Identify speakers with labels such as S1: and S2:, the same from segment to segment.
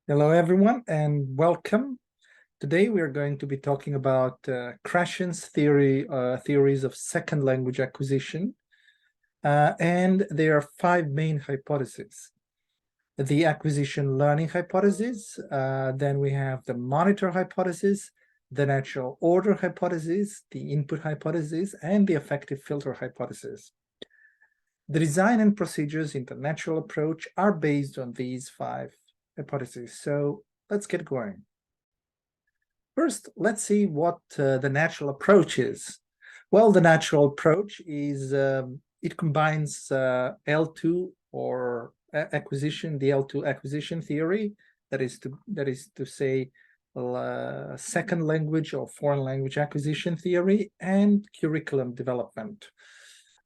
S1: Hello, everyone, and welcome. Today, we are going to be talking about Krashen's theories of second language acquisition, and there are five main hypotheses. The acquisition learning hypothesis, then we have the monitor hypothesis, the natural order hypothesis, the input hypothesis, and the effective filter hypothesis. The design and procedures in the natural approach are based on these five hypotheses. So let's get going. First, let's see what the natural approach is. Well, the natural approach is it combines L2 or acquisition, the L2 acquisition theory, that is to say second language or foreign language acquisition theory, and curriculum development.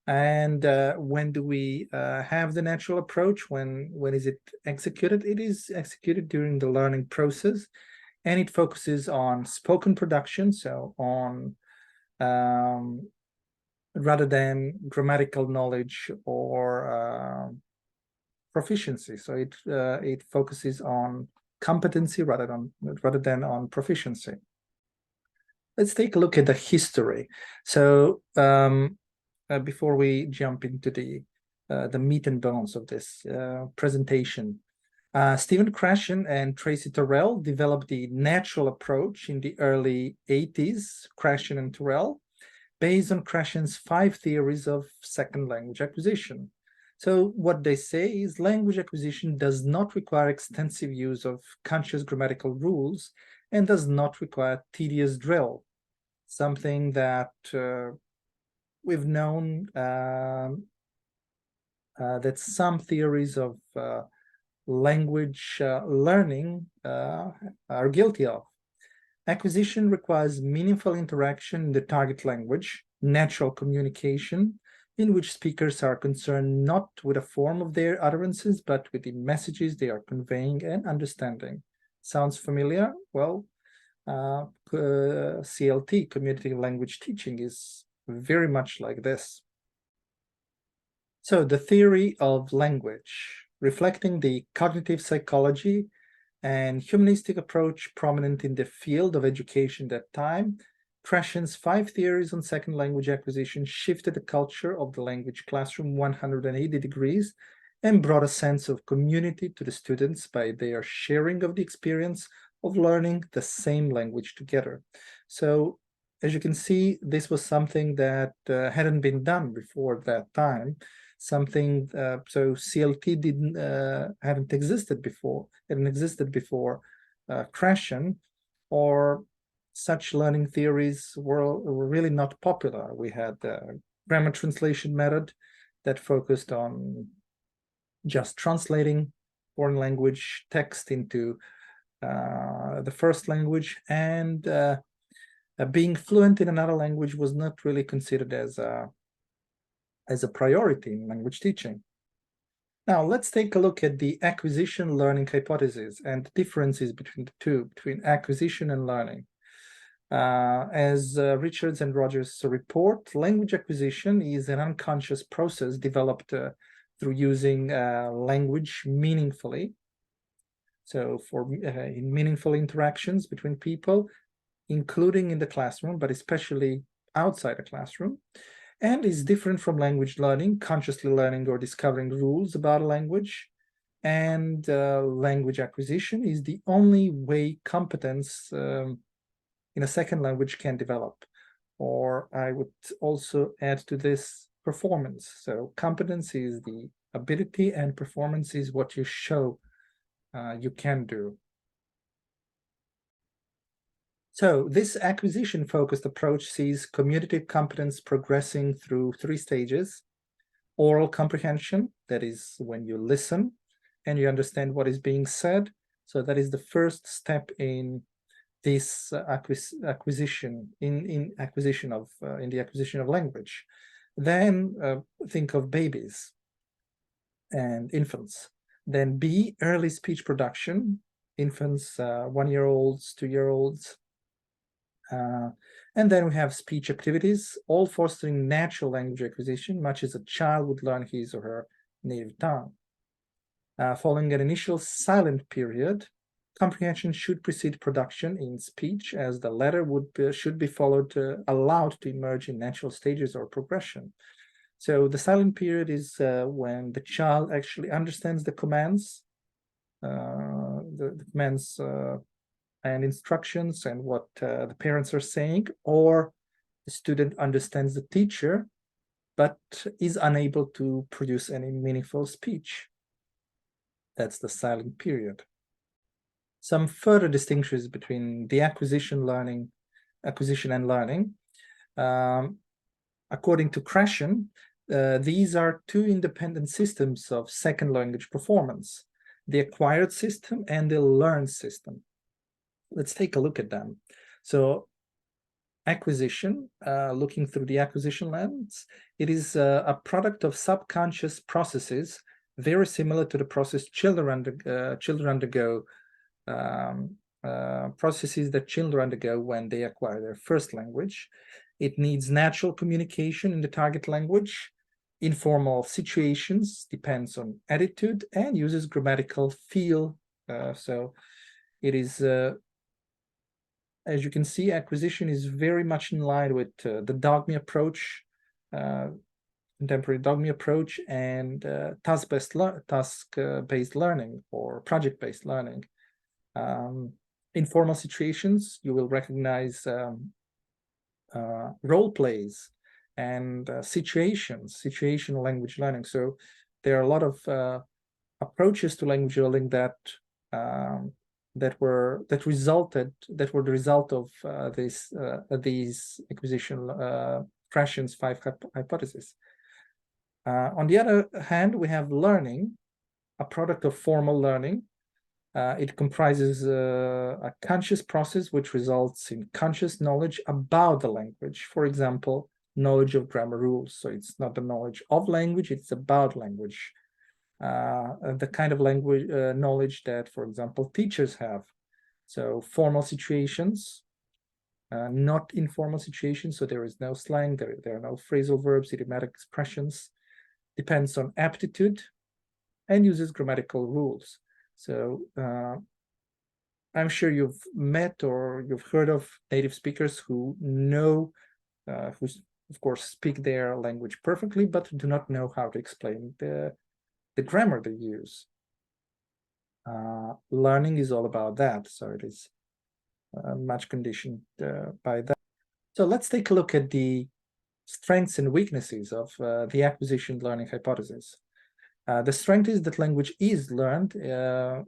S1: And when do we have the natural approach? When is it executed? It is executed during the learning process, and it focuses on spoken production, so on rather than grammatical knowledge or proficiency. So it focuses on competency rather than on proficiency. Let's take a look at the history. So before we jump into the meat and bones of this presentation, Stephen Krashen and Tracy Terrell developed the natural approach in the early 80s, Krashen and Terrell, based on Krashen's five theories of second language acquisition. So what they say is language acquisition does not require extensive use of conscious grammatical rules and does not require tedious drill, something that we've known that some theories of language learning are guilty of. Acquisition requires meaningful interaction in the target language, natural communication, in which speakers are concerned not with the form of their utterances, but with the messages they are conveying and understanding. Sounds familiar? Well, CLT, community language teaching, is very much like this. So the theory of language, reflecting the cognitive psychology and humanistic approach prominent in the field of education at that time, Krashen's five theories on second language acquisition shifted the culture of the language classroom 180 degrees and brought a sense of community to the students by their sharing of the experience of learning the same language together. So, as you can see, this was something that hadn't been done before that time. Something so CLT hadn't existed before Krashen, or such learning theories were really not popular. We had the grammar translation method that focused on just translating foreign language text into the first language, and being fluent in another language was not really considered as a priority in language teaching. Now, let's take a look at the acquisition learning hypothesis and the differences between the two, between acquisition and learning. As Richards and Rogers report, language acquisition is an unconscious process developed through using language meaningfully. So in meaningful interactions between people, including in the classroom, but especially outside the classroom, and is different from language learning, consciously learning or discovering rules about a language. And language acquisition is the only way competence in a second language can develop. Or I would also add to this performance. So competence is the ability, and performance is what you show you can do. So this acquisition-focused approach sees cumulative competence progressing through three stages: oral comprehension, that is when you listen and you understand what is being said. So that is the first step in this acquisition in the acquisition of language. Then think of babies and infants. Then B, early speech production, infants, 1-year-olds, 2-year-olds. And then we have speech activities, all fostering natural language acquisition, much as a child would learn his or her native tongue. Following an initial silent period, comprehension should precede production in speech, as the latter should be allowed to emerge in natural stages or progression. So the silent period is when the child actually understands the commands, and instructions and what the parents are saying, or the student understands the teacher, but is unable to produce any meaningful speech. That's the silent period. Some further distinctions between the acquisition and learning. According to Krashen, these are two independent systems of second language performance, the acquired system and the learned system. Let's take a look at them. So acquisition, looking through the acquisition lens, it is a product of subconscious processes, very similar to the process children undergo, processes that children undergo when they acquire their first language. It needs natural communication in the target language. Informal situations depends on attitude and uses grammatical feel. So it is, as you can see, acquisition is very much in line with the dogme approach, contemporary dogme approach, and task-based learning or project-based learning. Informal situations, you will recognize role plays and situational language learning. So there are a lot of approaches to language learning that were the result of these acquisition Krashen's 5 hypotheses. On the other hand, we have learning, a product of formal learning. It comprises a conscious process which results in conscious knowledge about the language. For example, knowledge of grammar rules. So it's not the knowledge of language, it's about language. The kind of language knowledge that, for example, teachers have. So formal situations, not informal situations, so there is no slang, there are no phrasal verbs, idiomatic expressions, depends on aptitude, and uses grammatical rules. So I'm sure you've met or you've heard of native speakers who know, who of course speak their language perfectly, but do not know how to explain the grammar they use. Learning is all about that, so it is much conditioned by that. So let's take a look at the strengths and weaknesses of the acquisition learning hypothesis. The strength is that language is learned.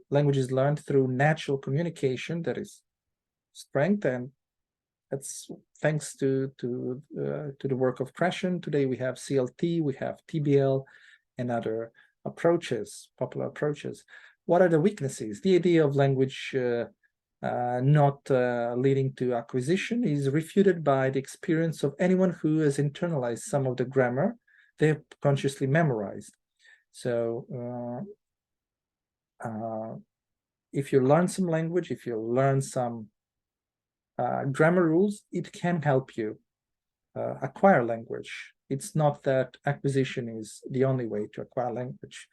S1: Language is learned through natural communication. That is strength, and that's thanks to the work of Krashen. Today we have CLT, we have TBL, and other approaches, popular approaches. What are the weaknesses? The idea of language not leading to acquisition is refuted by the experience of anyone who has internalized some of the grammar they have consciously memorized. So if you learn some language, if you learn some grammar rules, it can help you acquire language. It's not that acquisition is the only way to acquire language.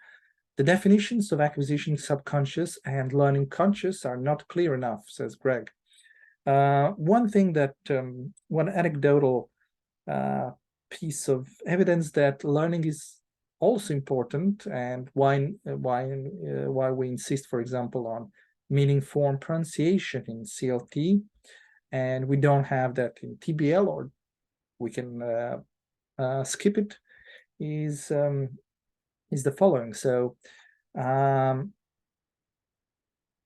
S1: The definitions of acquisition subconscious and learning conscious are not clear enough, says Greg. One thing that, one anecdotal piece of evidence that learning is also important, and why we insist, for example, on meaning form pronunciation in CLT, and we don't have that in TBL, or we can skip it, is the following. So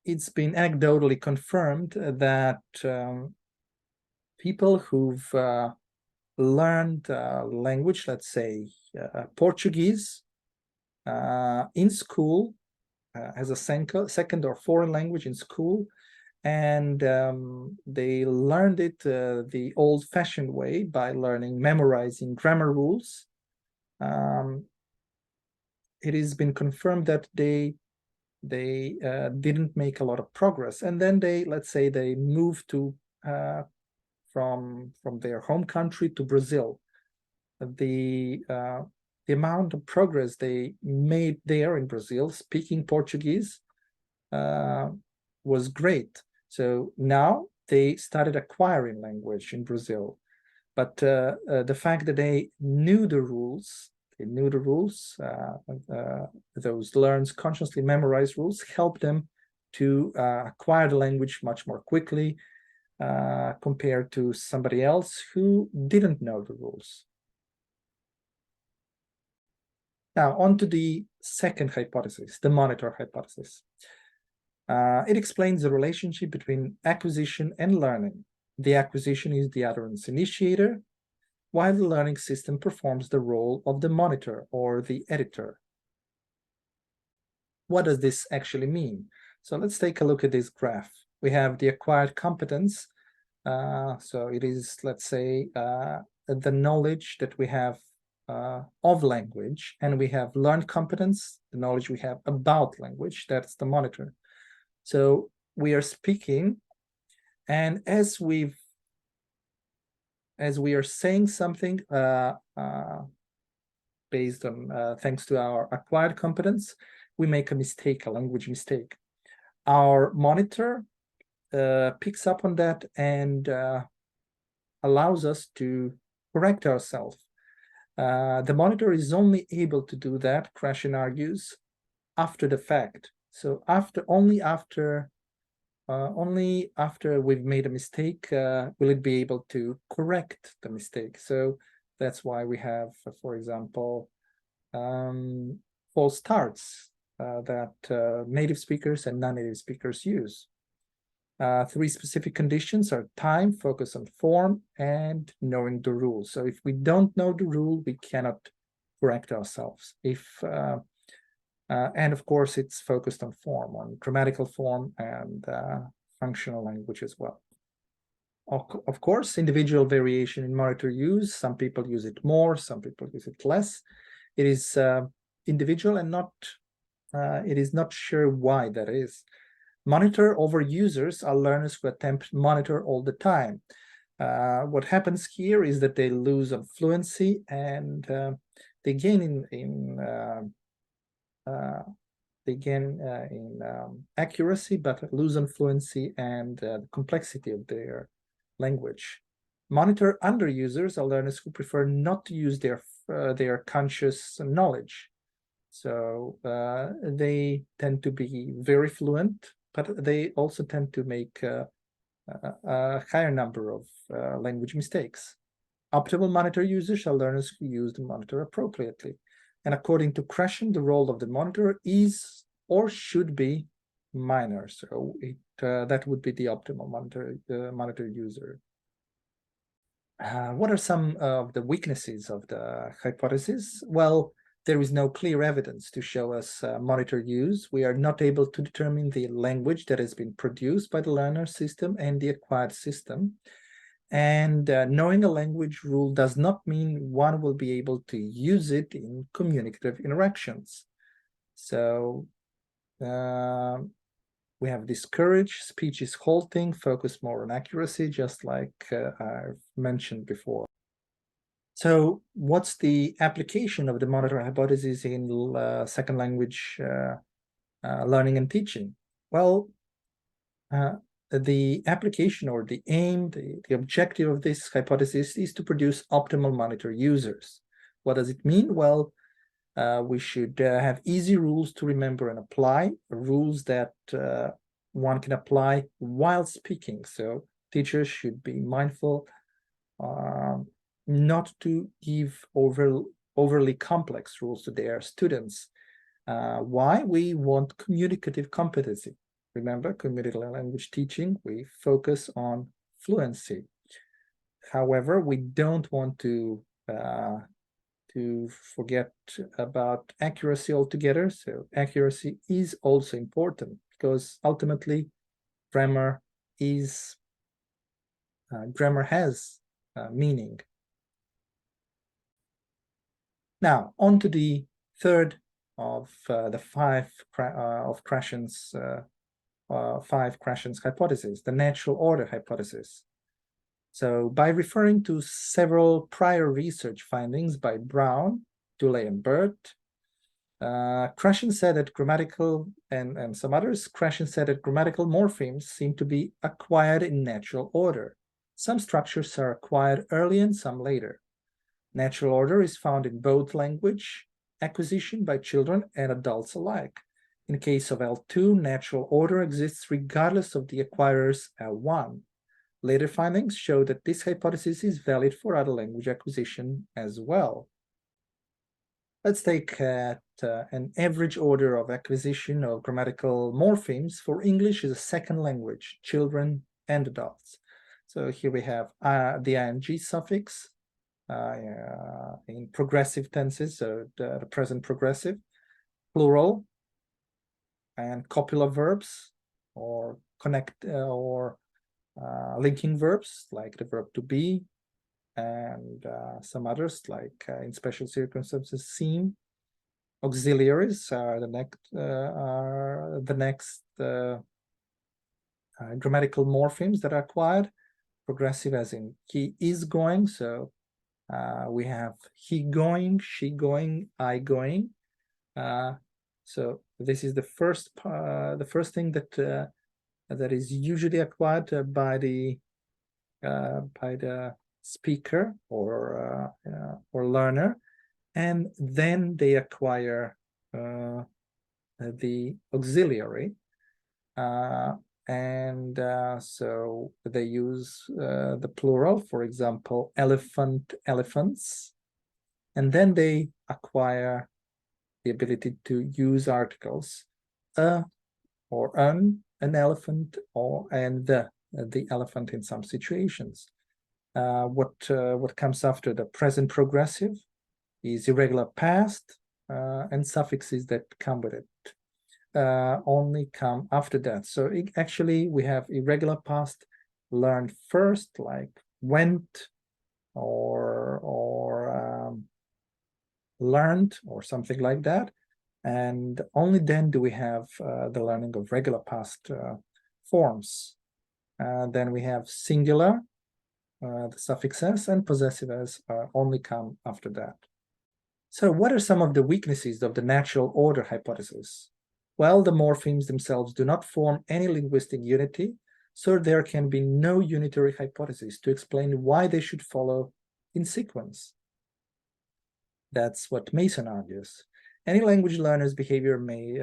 S1: it's been anecdotally confirmed that people who've learned language, let's say Portuguese, in school, as a second or foreign language in school, and they learned it the old-fashioned way by memorizing grammar rules. It has been confirmed that they didn't make a lot of progress, and then let's say they moved to from their home country to Brazil. The amount of progress they made there in Brazil, speaking Portuguese, was great. So now they started acquiring language in Brazil. But the fact that they knew the rules, those learns consciously memorized rules, helped them to acquire the language much more quickly compared to somebody else who didn't know the rules. Now, on to the second hypothesis, the monitor hypothesis. It explains the relationship between acquisition and learning. The acquisition is the utterance initiator, while the learning system performs the role of the monitor or the editor. What does this actually mean? So let's take a look at this graph. We have the acquired competence. So it is, let's say, the knowledge that we have of language, and we have learned competence, the knowledge we have about language, that's the monitor. So we are speaking, and as we are saying something based on thanks to our acquired competence, we make a mistake, a language mistake. Our monitor picks up on that and allows us to correct ourselves. The monitor is only able to do that, Krashen argues, after the fact. So only after we've made a mistake will it be able to correct the mistake. So that's why we have, for example, false starts that native speakers and non-native speakers use. Three specific conditions are time, focus on form, and knowing the rule. So if we don't know the rule, we cannot correct ourselves. And of course, it's focused on form, on grammatical form and functional language as well. Of course, individual variation in monitor use. Some people use it more, some people use it less. It is individual and it is not sure why that is. Monitor over users are learners who attempt monitor all the time. What happens here is that they lose on fluency and they gain in accuracy, but lose on fluency and the complexity of their language. Monitor under users are learners who prefer not to use their conscious knowledge. So they tend to be very fluent, but they also tend to make a higher number of language mistakes. Optimal monitor users are learners who use the monitor appropriately. And according to Krashen, the role of the monitor is or should be minor. So that would be the optimal monitor user. What are some of the weaknesses of the hypothesis? Well, there is no clear evidence to show us monitor use. We are not able to determine the language that has been produced by the learner system and the acquired system. And knowing a language rule does not mean one will be able to use it in communicative interactions. So we have discouraged, speech is halting, focus more on accuracy, just like I've mentioned before. So what's the application of the monitor hypothesis in second language learning and teaching? Well, the application or the aim, the objective of this hypothesis is to produce optimal monitor users. What does it mean? Well, we should have easy rules to remember and apply, rules that one can apply while speaking. So teachers should be mindful not to give overly complex rules to their students. Why? We want communicative competency. Remember, community language teaching, we focus on fluency. However, we don't want to forget about accuracy altogether. So accuracy is also important because ultimately grammar has meaning. Now, on to the third of the five of Krashen's hypotheses, the natural order hypothesis. So by referring to several prior research findings by Brown, Duley, and Burt, Krashen said that grammatical, and some others, Krashen said that grammatical morphemes seem to be acquired in natural order. Some structures are acquired early and some later. Natural order is found in both language acquisition by children and adults alike. In case of L2, natural order exists regardless of the acquirer's L1. Later findings show that this hypothesis is valid for other language acquisition as well. Let's take an average order of acquisition of grammatical morphemes for English as a second language, children and adults. So here we have the ing suffix in progressive tenses, so the present progressive, plural, and copular verbs or connect or linking verbs like the verb to be, and some others like in special circumstances seem. Auxiliaries are the next grammatical morphemes that are acquired. Progressive as in he is going, so we have he going, she going, I going. So this is the first thing that that is usually acquired by the speaker or learner, and then they acquire the auxiliary, and so they use the plural, for example, elephant, elephants, and then they acquire the ability to use articles, or an elephant, and the elephant in some situations. What comes after the present progressive is irregular past, and suffixes that come with it only come after that. So actually we have irregular past learned first, like went or learned or something like that, and only then do we have the learning of regular past forms. Then we have singular, the suffix s, and possessive s only come after that. So what are some of the weaknesses of the natural order hypothesis? Well, the morphemes themselves do not form any linguistic unity, so there can be no unitary hypothesis to explain why they should follow in sequence. That's what Mason argues. Any language learner's behavior may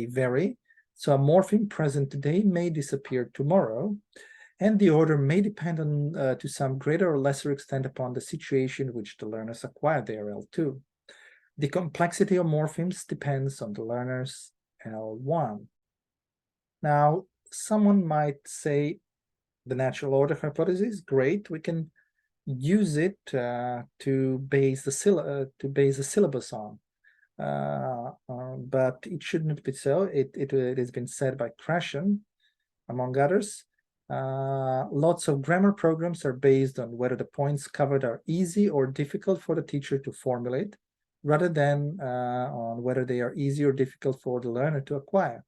S1: vary, so a morpheme present today may disappear tomorrow, and the order may depend on, to some greater or lesser extent, upon the situation in which the learners acquire their L2. The complexity of morphemes depends on the learner's L1. Now, someone might say the natural order hypothesis, great, we can use it to base the syllabus on. But it shouldn't be so. It has been said by Krashen, among others. Lots of grammar programs are based on whether the points covered are easy or difficult for the teacher to formulate, rather than on whether they are easy or difficult for the learner to acquire.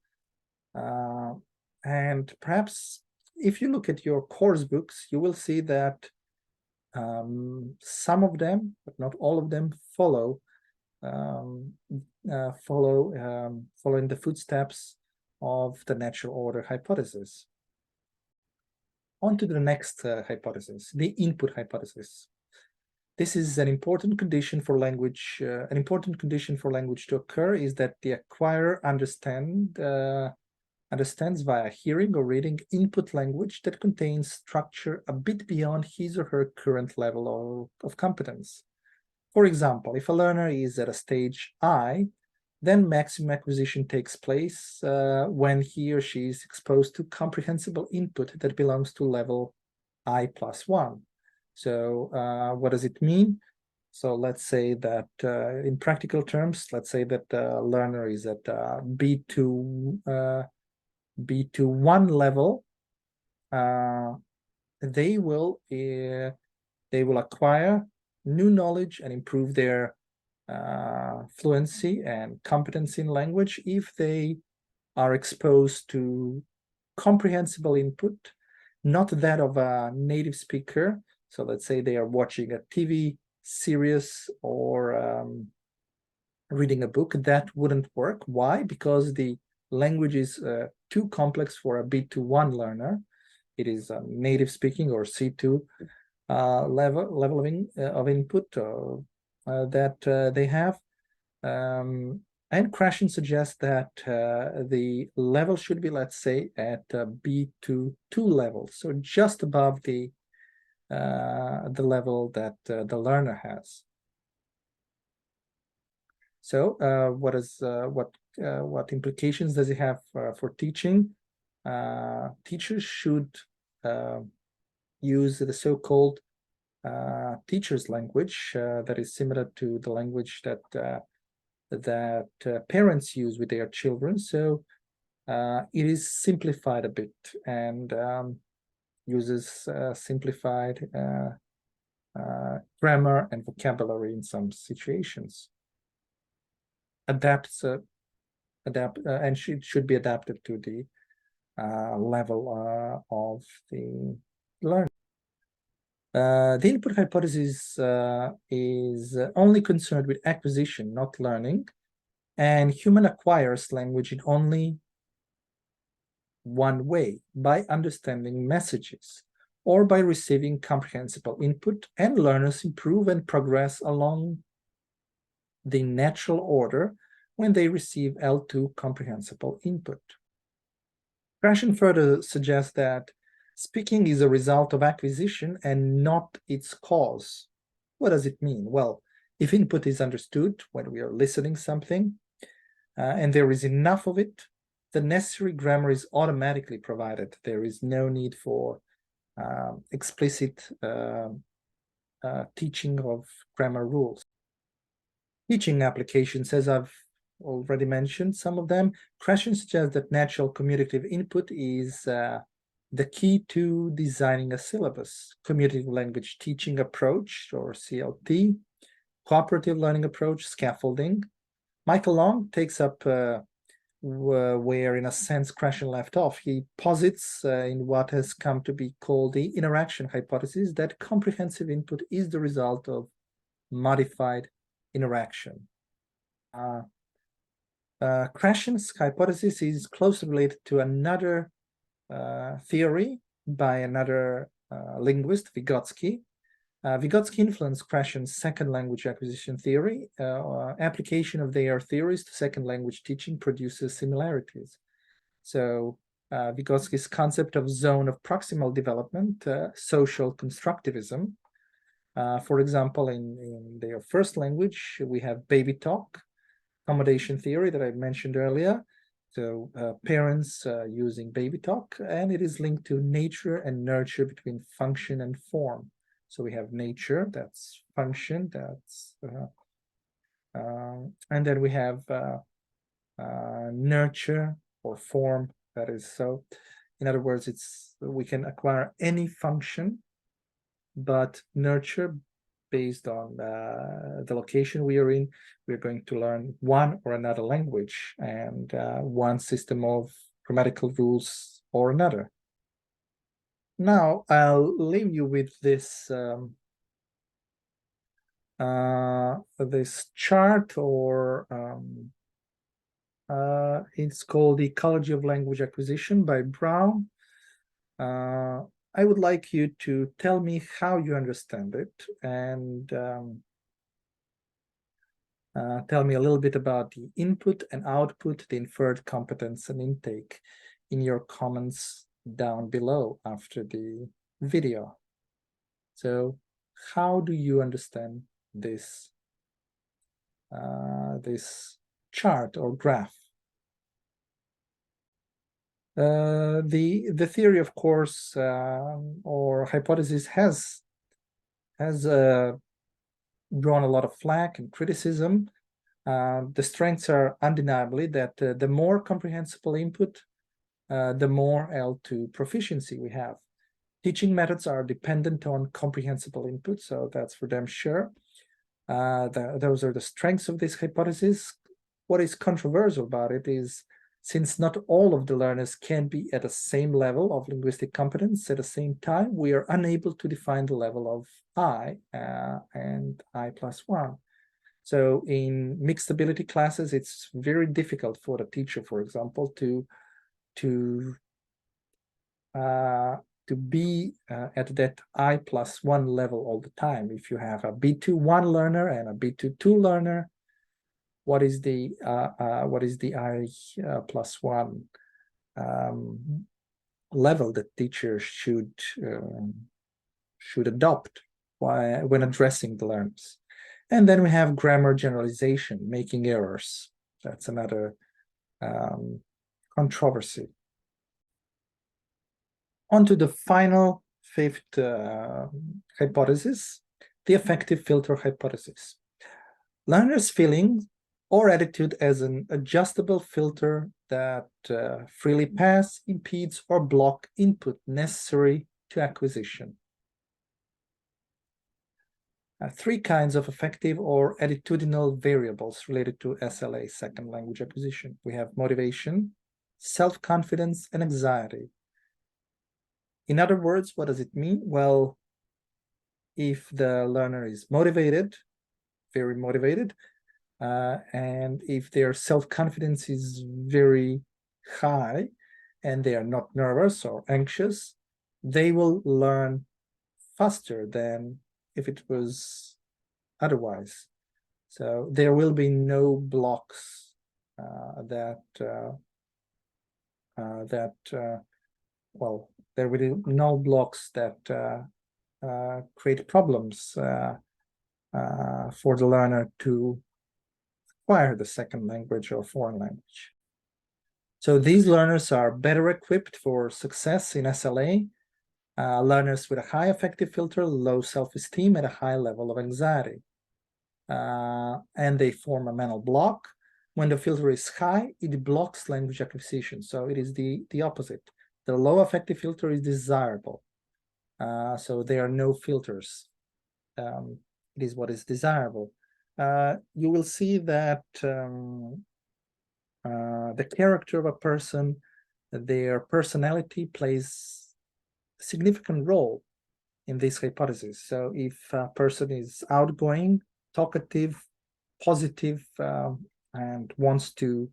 S1: And perhaps if you look at your course books, you will see that some of them, but not all of them, follow following the footsteps of the natural order hypothesis. On to the next hypothesis, the input hypothesis. This is an important condition for language. An important condition for language to occur is that the acquirer understands via hearing or reading input language that contains structure a bit beyond his or her current level of competence. For example, if a learner is at a stage I, then maximum acquisition takes place when he or she is exposed to comprehensible input that belongs to level I+1. So what does it mean? So let's say that in practical terms, let's say that the learner is at B2-1 level. They will acquire new knowledge and improve their fluency and competency in language if they are exposed to comprehensible input, not that of a native speaker. So let's say they are watching a TV series or reading a book, that wouldn't work. Why? Because the language is too complex for a B2-1 learner. It is a native speaking or C2 level of input that they have. And Krashen suggests that the level should be, let's say, at B2-2 level, so just above the level that the learner has. So what implications does it have for teaching? Teachers should use the so-called teacher's language that is similar to the language that parents use with their children. So it is simplified a bit and uses simplified grammar and vocabulary in some situations. Adapts and should be adapted to the level of the learner. The input hypothesis is only concerned with acquisition, not learning, and human acquires language in only one way, by understanding messages or by receiving comprehensible input, and learners improve and progress along the natural order when they receive L2 comprehensible input. Krashen further suggests that speaking is a result of acquisition and not its cause. What does it mean? Well, if input is understood when we are listening something, and there is enough of it, the necessary grammar is automatically provided. There is no need for explicit teaching of grammar rules. Teaching applications, as I've already mentioned some of them, Krashen suggests that natural commutative input is the key to designing a syllabus. Commutative language teaching approach, or CLT, cooperative learning approach, scaffolding. Michael Long takes up where, in a sense, Krashen left off. He posits in what has come to be called the interaction hypothesis that comprehensive input is the result of modified interaction. Krashen's hypothesis is closely related to another theory by another linguist, Vygotsky. Vygotsky influenced Krashen's second language acquisition theory. Application of their theories to second language teaching produces similarities. So Vygotsky's concept of zone of proximal development, social constructivism. For example, in their first language, we have baby talk, accommodation theory that I mentioned earlier. So parents using baby talk, and it is linked to nature and nurture between function and form. So we have nature, that's function, that's and then we have nurture or form, that is. So in other words, we can acquire any function, but nurture, based on the location we are in, we're going to learn one or another language and one system of grammatical rules or another. Now I'll leave you with this this chart, or it's called the Ecology of Language Acquisition by Brown. I would like you to tell me how you understand it, and tell me a little bit about the input and output, the inferred competence and intake in your comments down below after the video. So how do you understand this this chart or graph? The theory, of course, or hypothesis has drawn a lot of flack and criticism. The strengths are undeniably that the more comprehensible input, the more L2 proficiency we have. Teaching methods are dependent on comprehensible input, so that's for damn sure. Those are the strengths of this hypothesis. What is controversial about it is, since not all of the learners can be at the same level of linguistic competence at the same time, we are unable to define the level of I and I+1. So in mixed ability classes, it's very difficult for the teacher, for example, to be at that I+1 level all the time. If you have a B2-1 learner and a B2-2 learner, what is the I+1 level that teachers should adopt when addressing the learners? And then we have grammar generalization, making errors. That's another controversy. On to the final fifth hypothesis, the affective filter hypothesis. Learners' feeling or attitude as an adjustable filter that freely pass, impedes, or block input necessary to acquisition. Three kinds of affective or attitudinal variables related to SLA, second language acquisition. We have motivation, self-confidence, and anxiety. In other words, what does it mean? Well, if the learner is motivated, very motivated, and if their self-confidence is very high and they are not nervous or anxious, they will learn faster than if it was otherwise. So there will be no blocks there will be no blocks that create problems for the learner to acquire the second language or foreign language. So these learners are better equipped for success in SLA, learners with a high affective filter, low self-esteem, and a high level of anxiety. And they form a mental block. When the filter is high, it blocks language acquisition. So it is the opposite. The low affective filter is desirable. So there are no filters. It is what is desirable. You will see that the character of a person, their personality plays a significant role in this hypothesis. So if a person is outgoing, talkative, positive, and wants to,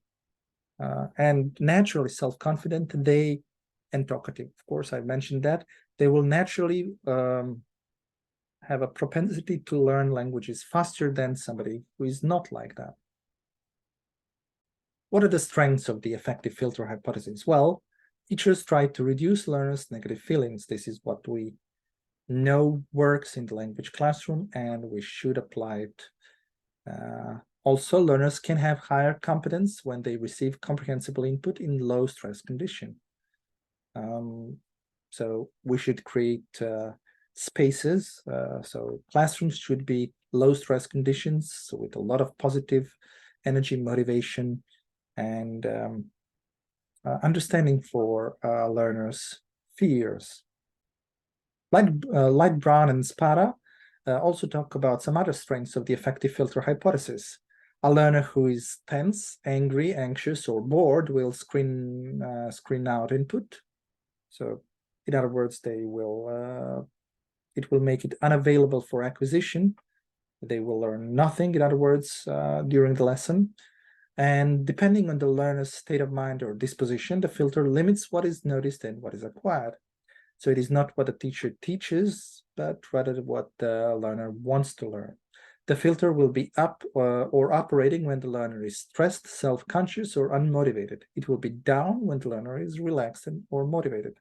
S1: and naturally self-confident, and talkative, of course, I mentioned that, they will naturally have a propensity to learn languages faster than somebody who is not like that. What are the strengths of the affective filter hypothesis? Well, teachers try to reduce learners' negative feelings. This is what we know works in the language classroom, and we should apply it. Also, learners can have higher competence when they receive comprehensible input in low stress condition. So we should create spaces. So classrooms should be low stress conditions with a lot of positive energy, motivation, and understanding for learners' fears. Like Brown and Spada also talk about some other strengths of the affective filter hypothesis. A learner who is tense, angry, anxious, or bored will screen out input. So in other words, it will make it unavailable for acquisition. They will learn nothing, in other words, during the lesson. And depending on the learner's state of mind or disposition, the filter limits what is noticed and what is acquired. So it is not what the teacher teaches, but rather what the learner wants to learn. The filter will be up or operating when the learner is stressed, self-conscious, or unmotivated. It will be down when the learner is relaxed or motivated.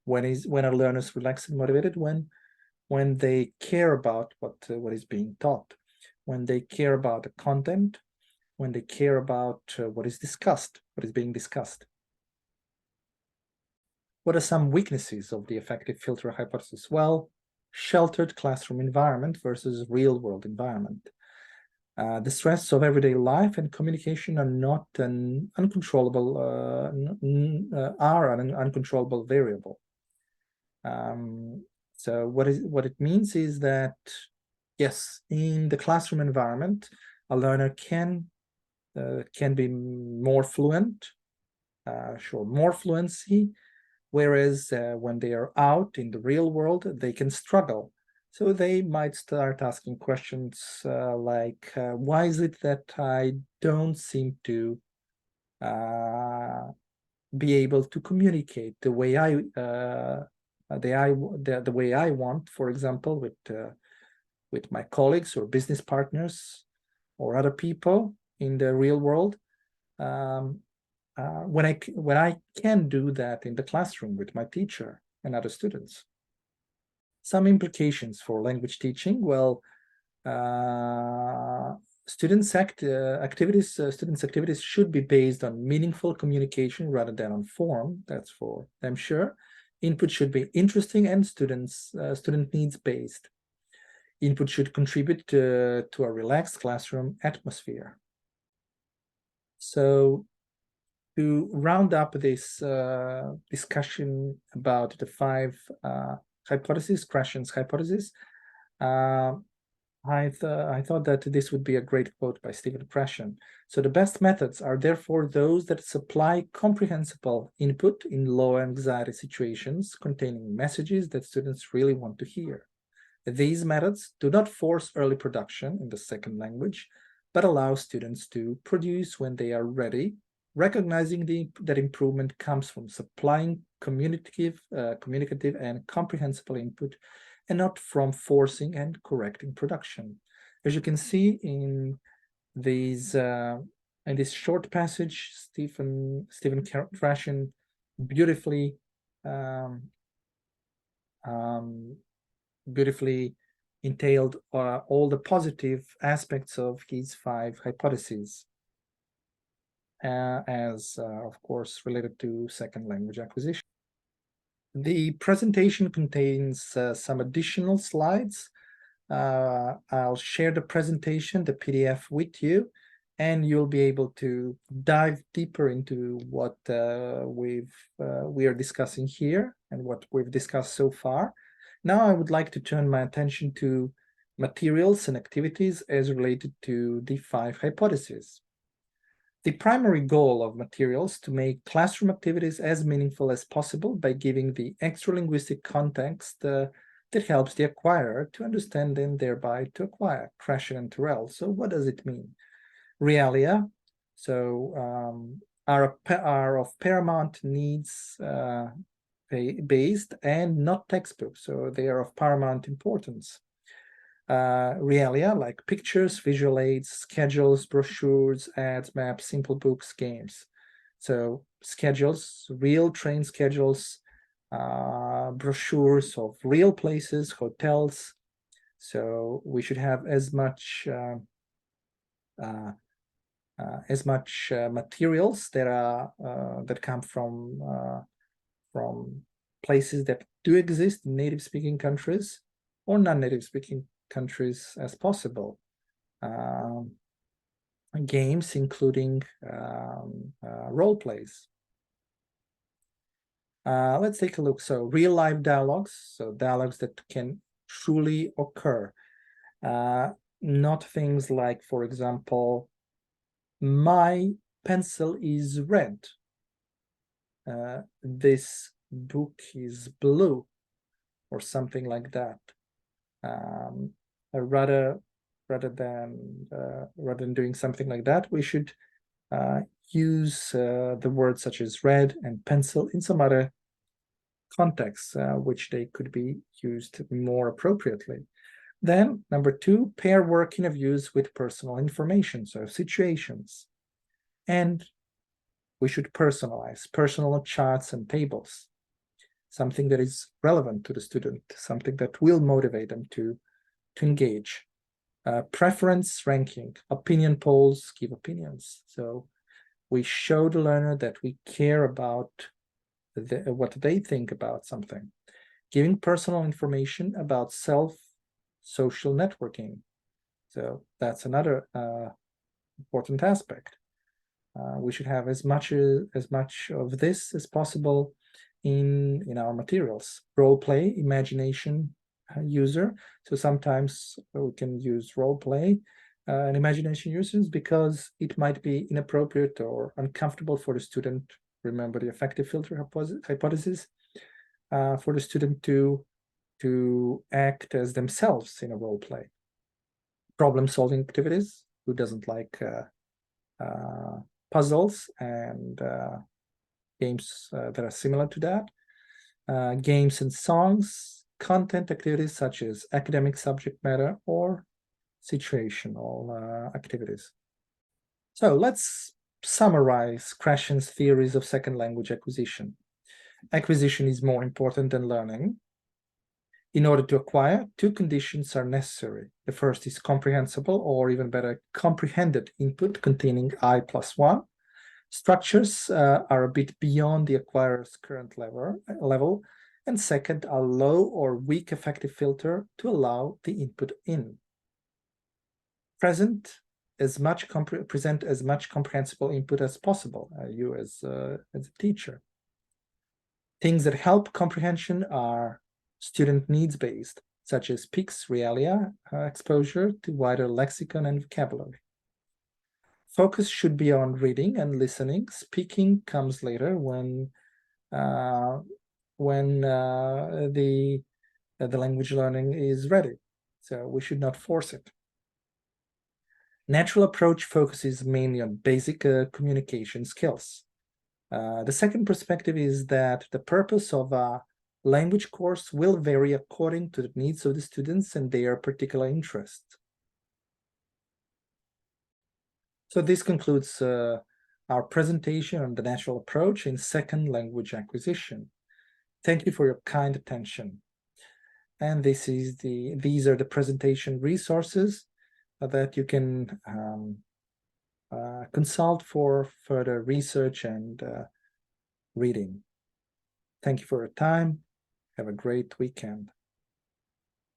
S1: When a learner is relaxed and motivated, when they care about what is being taught, when they care about the content, when they care about what is being discussed. What are some weaknesses of the affective filter hypothesis? Well, sheltered classroom environment versus real-world environment. The stress of everyday life and communication are not an uncontrollable variable. So what it means is that, yes, in the classroom environment, a learner can be more fluent, show more fluency, whereas when they are out in the real world, they can struggle. So they might start asking questions like, why is it that I don't seem to be able to communicate the way the way I want, for example, with my colleagues or business partners or other people in the real world, when I can do that in the classroom with my teacher and other students. Some implications for language teaching. Well, students' activities should be based on meaningful communication rather than on form. That's for them, sure. Input should be interesting and student needs based. Input should contribute to a relaxed classroom atmosphere. So, to round up this discussion about the 5 hypotheses, Krashen's hypothesis, I thought that this would be a great quote by Stephen Krashen. So the best methods are therefore those that supply comprehensible input in low anxiety situations containing messages that students really want to hear. These methods do not force early production in the second language, but allow students to produce when they are ready, recognizing that improvement comes from supplying communicative and comprehensible input, and not from forcing and correcting production. As you can see in this short passage, Stephen Krashen beautifully beautifully entailed all the positive aspects of his 5 hypotheses, as of course related to second language acquisition. The presentation contains some additional slides. I'll share the presentation, the PDF, with you, and you'll be able to dive deeper into what we are discussing here and what we've discussed so far. Now I would like to turn my attention to materials and activities as related to the 5 hypotheses. The primary goal of materials to make classroom activities as meaningful as possible by giving the extra-linguistic context that helps the acquirer to understand and thereby to acquire. Krashen and Terrell. So what does it mean? Realia, so are of paramount needs based and not textbook, so they are of paramount importance. Realia, like pictures, visual aids, schedules, brochures, ads, maps, simple books, games. So schedules, real train schedules, brochures of real places, hotels. So we should have as much materials that are that come from places that do exist in native-speaking countries or non-native-speaking countries as possible. Games, including role plays. Let's take a look. So real-life dialogues, so dialogues that can truly occur. Not things like, for example, my pencil is red. This book is blue, or something like that. Rather than doing something like that, we should use the words such as red and pencil in some other contexts, which they could be used more appropriately. Then, number 2, pair working of use with personal information, so situations. And we should personalize personal charts and tables, something that is relevant to the student, something that will motivate them to engage. Preference ranking, opinion polls give opinions. So we show the learner that we care about what they think about something. Giving personal information about social networking. So that's another important aspect. We should have as much of this as possible in our materials. Role play, imagination, user. So sometimes we can use role play and imagination users because it might be inappropriate or uncomfortable for the student. Remember the effective filter hypothesis, for the student to to act as themselves in a role play. Problem-solving activities. Who doesn't like puzzles and games that are similar to that? Games and songs, content activities such as academic subject matter or situational activities. So let's summarize Krashen's theories of second language acquisition. Acquisition is more important than learning. In order to acquire, two conditions are necessary. The first is comprehensible, or even better, comprehended input containing I+1. Structures are a bit beyond the acquirer's current level. And second, a low or weak effective filter to allow the input in. Present as much comprehensible input as possible, you as a teacher. Things that help comprehension are student needs-based, such as PICS, realia, exposure to wider lexicon and vocabulary. Focus should be on reading and listening. Speaking comes later when the language learning is ready. So we should not force it. Natural approach focuses mainly on basic communication skills. The second perspective is that the purpose of a language course will vary according to the needs of the students and their particular interests. So this concludes our presentation on the natural approach in second language acquisition. Thank you for your kind attention. And these are the presentation resources that you can consult for further research and reading. Thank you for your time. Have a great weekend.